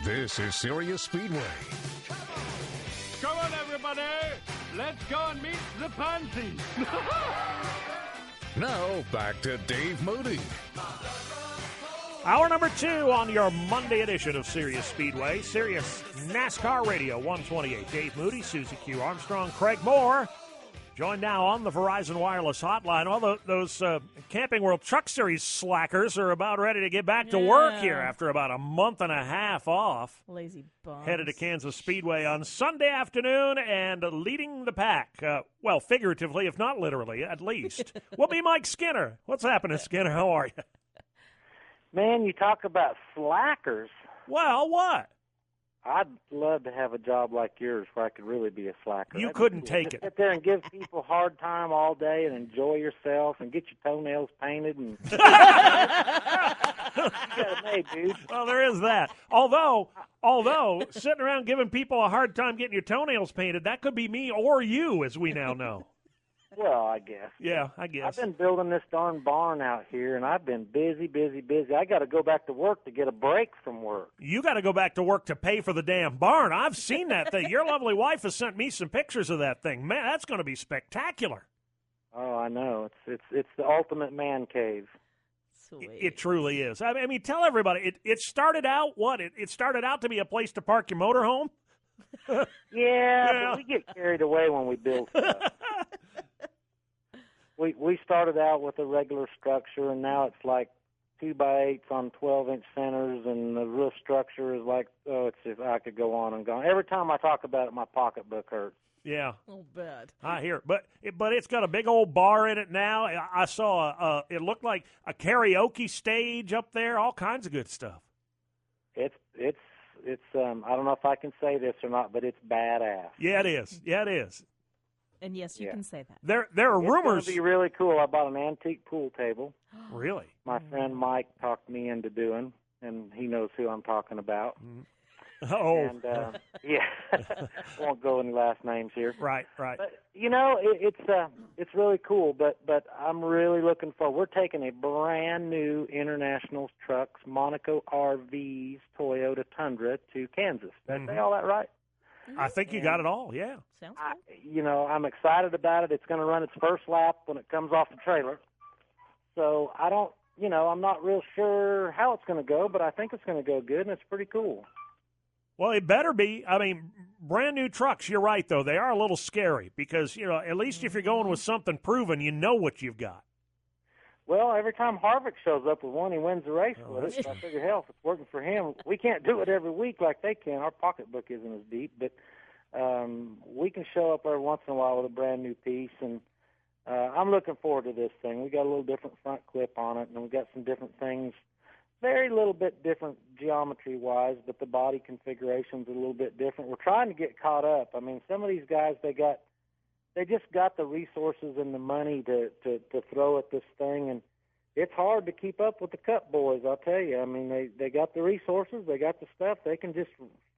This is Sirius Speedway. Come on, everybody. Let's go and meet the pansies. Now, back to Dave Moody. Hour number 2 on your Monday edition of Sirius Speedway. Sirius NASCAR Radio 128. Dave Moody, Susie Q. Armstrong, Craig Moore. Joined now on the Verizon Wireless Hotline. All those Camping World Truck Series slackers are about ready to get back to work here after about a month and a half off. Lazy bums. Headed to Kansas Speedway on Sunday afternoon and leading the pack. Well, figuratively, if not literally, at least. Will be Mike Skinner. What's happening, Skinner? How are you? Man, you talk about slackers. Well, what? I'd love to have a job like yours where I could really be a slacker. You couldn't take it. Sit there and give people a hard time all day and enjoy yourself and get your toenails painted. And you got it made, dude. Well, there is that. Although sitting around giving people a hard time getting your toenails painted, that could be me or you, as we now know. Well, I guess. Yeah, I guess. I've been building this darn barn out here, and I've been busy. I got to go back to work to get a break from work. You got to go back to work to pay for the damn barn. I've seen that thing. Your lovely wife has sent me some pictures of that thing. Man, that's going to be spectacular. Oh, I know. It's the ultimate man cave. Sweet. It truly is. I mean, tell everybody. It started out what? It started out to be a place to park your motorhome. Yeah, but we get carried away when we build stuff. We started out with a regular structure, and now it's like 2x8s on 12-inch centers, and the roof structure is like, I could go on and go on. Every time I talk about it, my pocketbook hurts. Yeah. Oh, bad. I hear it. But it's got a big old bar in it now. I saw it looked like a karaoke stage up there, all kinds of good stuff. It's I don't know if I can say this or not, but it's badass. Yeah, it is. Yeah, it is. And yes, you can say that. There are rumors. It's going to be really cool. I bought an antique pool table. Really? My friend Mike talked me into doing, and he knows who I'm talking about. Oh. And, yeah, won't go any last names here. Right. But, it's really cool, but I'm really looking forward. We're taking a brand new International Trucks Monaco RVs Toyota Tundra to Kansas. Did I say all that right? I think you got it all, yeah. Sounds good. I'm excited about it. It's going to run its first lap when it comes off the trailer. So I'm not real sure how it's going to go, but I think it's going to go good, and it's pretty cool. Well, it better be. I mean, brand new trucks, you're right, though. They are a little scary because, at least if you're going with something proven, you know what you've got. Well, every time Harvick shows up with one, he wins the race with it. So I figure, hell, if it's working for him, we can't do it every week like they can. Our pocketbook isn't as deep, but we can show up every once in a while with a brand new piece, and I'm looking forward to this thing. We got a little different front clip on it, and we got some different things, very little bit different geometry-wise, but the body configuration's a little bit different. We're trying to get caught up. I mean, some of these guys, they just got the resources and the money to throw at this thing, and it's hard to keep up with the Cup boys, I'll tell you. I mean, they got the resources, they got the stuff. They can just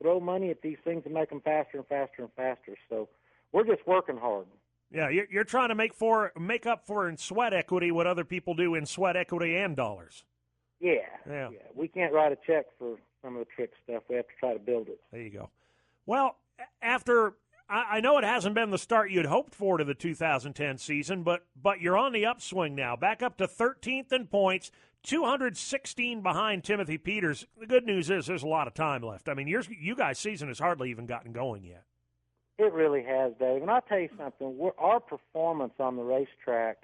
throw money at these things and make them faster and faster and faster. So we're just working hard. Yeah, you're trying to make up for in sweat equity what other people do in sweat equity and dollars. Yeah. We can't write a check for some of the trick stuff. We have to try to build it. There you go. Well, I know it hasn't been the start you'd hoped for to the 2010 season, but you're on the upswing now, back up to 13th in points, 216 behind Timothy Peters. The good news is there's a lot of time left. I mean, you guys' season has hardly even gotten going yet. It really has, Dave. And I'll tell you something. Our performance on the racetrack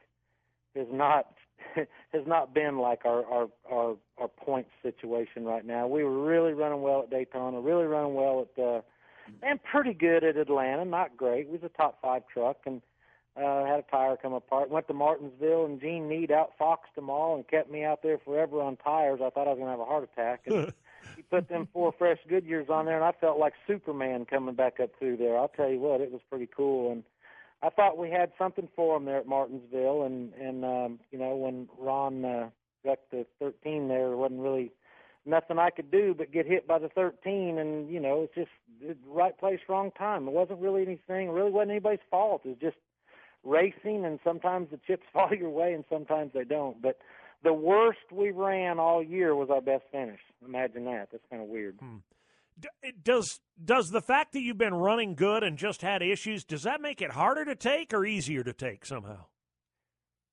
has not been like our point situation right now. We were really running well at Daytona, really running well at and pretty good at Atlanta, not great. We was a top 5 truck, and had a tire come apart. Went to Martinsville, and Gene Meade outfoxed them all and kept me out there forever on tires. I thought I was going to have a heart attack. And he put them 4 fresh Goodyears on there, and I felt like Superman coming back up through there. I'll tell you what, it was pretty cool. And I thought we had something for him there at Martinsville, and when Ron wrecked the 13 there wasn't really nothing I could do but get hit by the 13, and, it's just right place, wrong time. It wasn't really anything. It really wasn't anybody's fault. It was just racing, and sometimes the chips fall your way and sometimes they don't. But the worst we ran all year was our best finish. Imagine that. That's kind of weird. Does the fact that you've been running good and just had issues, does that make it harder to take or easier to take somehow?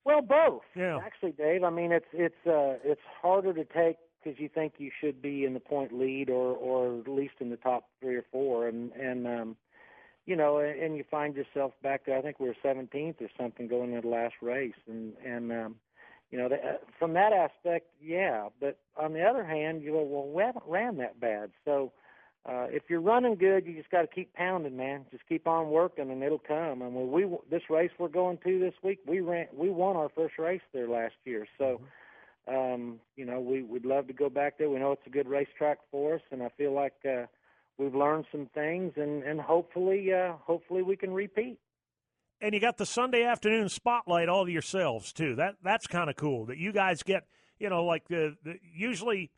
Well, both. Yeah. Actually, Dave. I mean, it's harder to take because you think you should be in the point lead or at least in the top 3 or 4, and you know, and you find yourself back there. I think we were 17th or something going into the last race, and you know, from that aspect, yeah. But on the other hand, you go, well, we haven't ran that bad. So if you're running good, you just got to keep pounding, man. Just keep on working, and it'll come. I mean, this race we're going to this week, we won our first race there last year. So, you know, we'd love to go back there. We know it's a good racetrack for us, and I feel like we've learned some things, and hopefully we can repeat. And you got the Sunday afternoon spotlight all to yourselves, too. That's kind of cool that you guys get, you know, like usually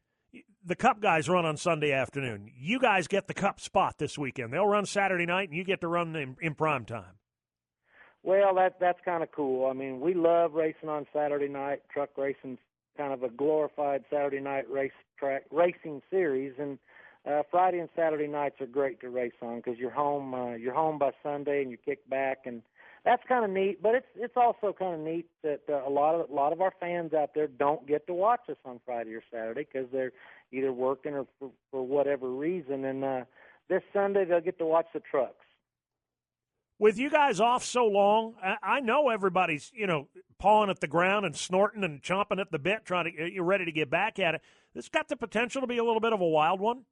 the Cup guys run on Sunday afternoon. You guys get the Cup spot this weekend. They'll run Saturday night, and you get to run in prime time. Well, that's kind of cool. I mean, we love racing on Saturday night. Truck racing's kind of a glorified Saturday night racing series, and Friday and Saturday nights are great to race on because you're home by Sunday and you kick back, and that's kind of neat. But it's also kind of neat that a lot of our fans out there don't get to watch us on Friday or Saturday because they're either working or for whatever reason. And this Sunday they'll get to watch the trucks. With you guys off so long, I know everybody's, you know, pawing at the ground and snorting and chomping at the bit, you're ready to get back at it. It's got the potential to be a little bit of a wild one.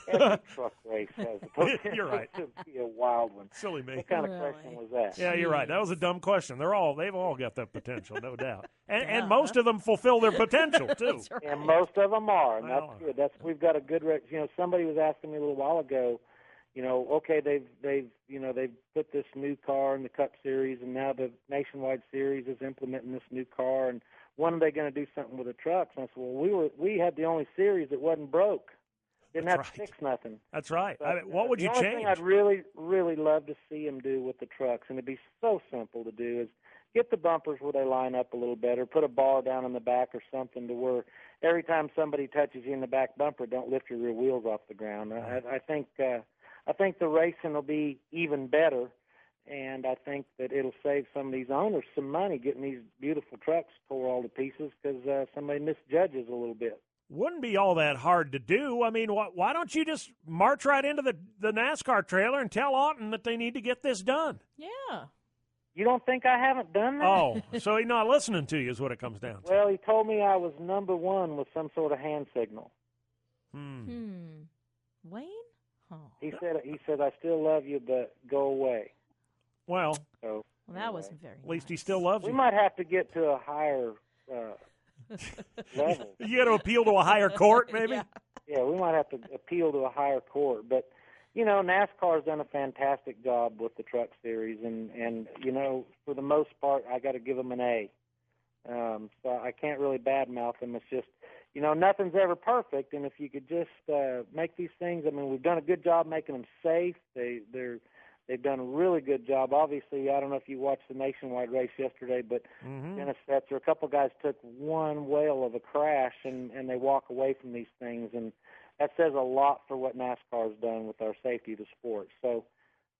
Every truck race has the potential You're right. to be a wild one. Silly me. What kind of question was that? Yeah, you're right. That was a dumb question. They've all got that potential, no doubt. And most of them fulfill their potential too. Right. And most of them are, and Well, that's good. We've got a good race. You know, somebody was asking me a little while ago, you know, okay, they've put this new car in the Cup Series, and now the Nationwide Series is implementing this new car, and when are they going to do something with the trucks? And I said, well, we had the only series that wasn't broke. Didn't have to fix nothing. That's right. But, I mean, what would you change? The only change? thing I'd really, really love to see them do with the trucks, and it'd be so simple to do, is get the bumpers where they line up a little better, put a bar down in the back or something to where every time somebody touches you in the back bumper, don't lift your rear wheels off the ground. I think the racing will be even better, and I think that it'll save some of these owners some money getting these beautiful trucks tore all to pieces because somebody misjudges a little bit. Wouldn't be all that hard to do. I mean, why don't you just march right into the NASCAR trailer and tell Auten that they need to get this done? Yeah. You don't think I haven't done that? Oh, so he's not listening to you is what it comes down to. Well, he told me I was number one with some sort of hand signal. Wayne? Oh. He said, I still love you, but go away. Well, Well, that wasn't very at least nice. he still loves We you. might have to get to a higher level. You got to appeal to a higher court, maybe? Yeah, we might have to appeal to a higher court. But, you know, NASCAR's done a fantastic job with the Truck Series, and you know, for the most part, I got to give them an A. So I can't really badmouth them. It's just, you know, nothing's ever perfect, and if you could just make these things, I mean, we've done a good job making them safe. They've done a really good job. Obviously, I don't know if you watched the Nationwide race yesterday, but Dennis Fetzer, a couple guys took one whale of a crash, and they walk away from these things, and that says a lot for what NASCAR's done with our safety of the sport. So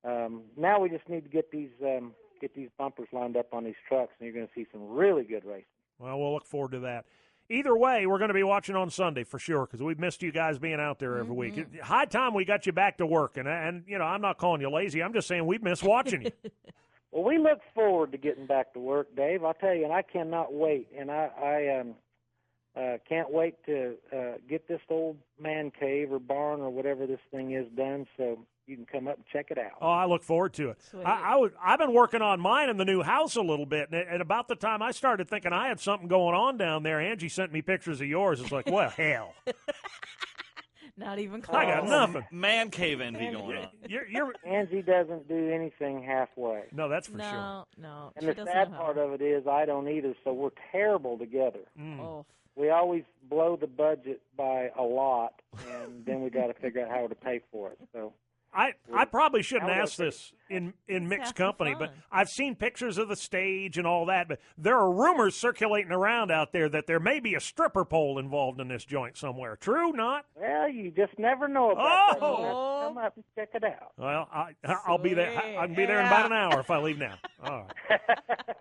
now we just need to get these bumpers lined up on these trucks, and you're going to see some really good racing. Well, we'll look forward to that. Either way, we're going to be watching on Sunday for sure because we've missed you guys being out there every week. High time we got you back to work, and you know, I'm not calling you lazy. I'm just saying we've missed watching you. Well, we look forward to getting back to work, Dave. I'll tell you, and I cannot wait. And I can't wait to get this old man cave or barn or whatever this thing is done so you can come up and check it out. Oh, I look forward to it. I've been working on mine in the new house a little bit, and about the time I started thinking I had something going on down there, Angie sent me pictures of yours. It's like, well, hell. Not even close. I got nothing. Man cave envy going on. You're Angie doesn't do anything halfway. No, that's for sure. No, And she the doesn't sad know part how. of it is I don't either, so we're terrible together. Oh. We always blow the budget by a lot, and then we got to figure out how to pay for it. So I probably shouldn't How would ask I- this in Have mixed some company, but fun. I've seen pictures of the stage and all that, but there are rumors circulating around out there that there may be a stripper pole involved in this joint somewhere. True, not? Well, you just never know about that. Oh! You have to come up and check it out. Well, I'll be there. I can be there in Yeah. about an hour if I leave now. All right.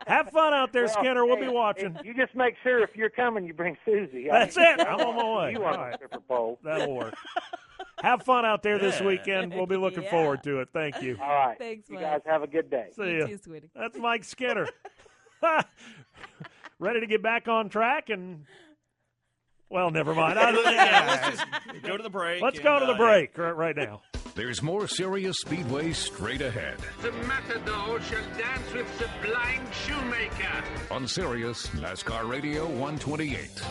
Have fun out there, Skinner. We'll be watching. You just make sure if you're coming, you bring Susie. That's it. I'm on my way. You All want right. a stripper pole. That'll work. Have fun out there this Yeah. weekend. We'll be looking Yeah. forward to it. Thank you. All right. Thanks, You Mike. guys have a good day. See You ya. too, sweetie. That's Mike Skinner. Ready to get back on track and, well, never mind. Let's just go to the break. Let's go to the break right now. There's more Sirius Speedway straight ahead The matador shall dance with the blind shoemaker. on Sirius NASCAR Radio 128.